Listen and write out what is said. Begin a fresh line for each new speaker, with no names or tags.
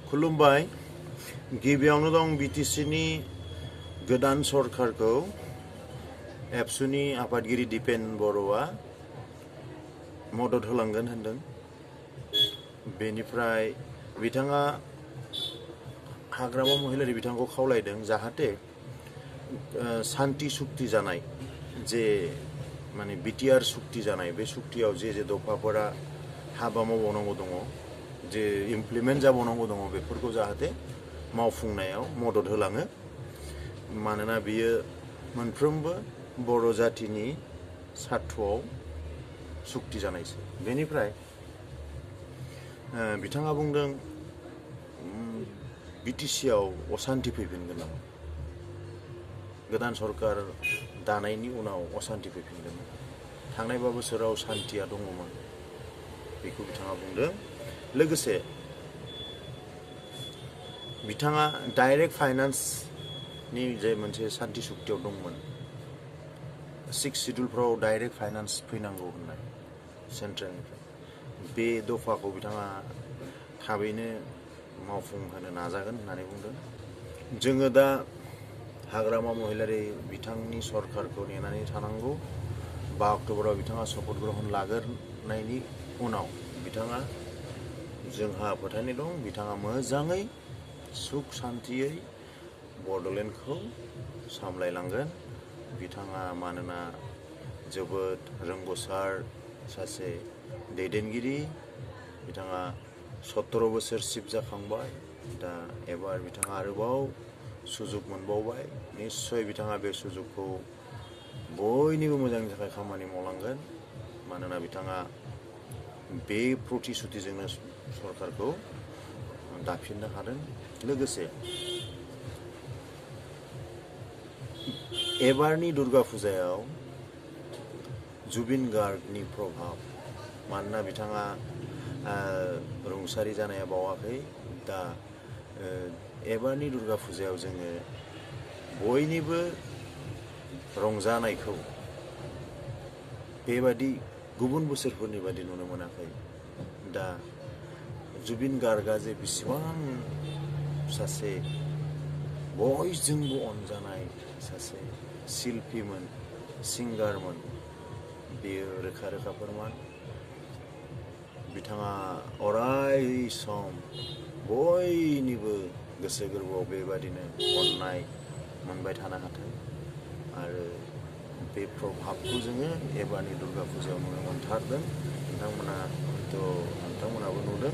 खुलुमबाय गिबियावनो दं बिटिसिनि गोदान सरकारखौ एबसुनि आफादगिरि दिपेन बर'आ मदद होलांगोन होनदों। बेनिफ्राय बिथाङा हाग्रामा महिलारि बिथांखौ खावलायदों जाहाथे शान्ति सुक्ति जानाय जे माने बिटिआर सुक्ति जानाय बे सुक्तियाव जे दफाफोरा हाबा मावबावनांगौ दङ जे इमप्लिमेन्ट जाबावनांगौ दङ बेफोरखौ जाहाथे मावफुंनायाव मदद होलाङो। मानोना बियो मोनफ्रोमबो बर' जातिनि सार्थआव सुक्ति जानायसो। बेनिफ्राय बिथाङा बुंदों बिटिसिआव अशान्ति फैफिनगोन नामा, गोदान सरकार दानायनि उनाव अशान्ति फैफिनगोन। थांनाय 5 बोसोराव शान्तिया दङमोन बेखौ बिथाङा बुंदों। लोगोसे बिथाङा डाइरेक्ट फाइनान्सनि जे मोनसे शान्ति सुक्तियाव दंमोन 6 शिड्युलफ्राव डाइरेक्ट फाइनान्स फैनांगौ होननाय सेन्ट्रेलनिफ्राय, बे दफाखौ बिथाङा थाबैनो मावफुंहोनो नाजागोन होननानै बुंदों। जोङो दा हाग्रामा महिलारि बिथांनि सरकारखौ नेनानै थानांगौ। 5 अक्ट'बराव बिथाङा शपथ ग्रहण लाग्रोनायनि उनाव बिथाङा जोंहा फोथायनाय दं बिथाङा मोजाङै सुख शान्तियै बड'लेण्डखौ सामलायलांगोन। बिथाङा मानोना जोबोद रोंग'सार सासे दैदेनगिरि। बिथाङा 17 बोसोर चिफ जाखांबाय। दा एबार बिथाङा आरोबाव सुजुग मोनबावबाय। निस्सय बिथाङा बे सुजुगखौ बयनिबो मोजांनि थाखाय खामानि मावलांगोन। मानोना बिथाङा बे प्रतिश्रुतिजोंनो सरकारखौ दाफिननो हादों। लोगोसे एबारनि दुर्गा फुजायाव जुबिन गार्गनि प्रभाब, मानोना बिथाङा रुंसारि जानाया बावाखै। दा एबारनि दुर्गा फुजायाव जोङो बयनिबो रंजानायखौ बेबादि गुबुन बोसोरफोरनि बादि नुनो मोनाखै। दा जुबिन गार्गआ जे बेसेबां सासे बयजोंबो अनजानाय सासे शिल्पीमोन, सिंगारमोन, बेयो रोखा रोखा फोरमान। बिथाङा अराय सम बयनिबो गोसो गोरबोआव बेबादिनो अननाय मोनबाय थानो हाथों आरो बे प्रभाबखौ जोङो एबारनि दुर्गा फुजायाव नुनो मोनथारदों। नोंथांमोनाबो नुदों।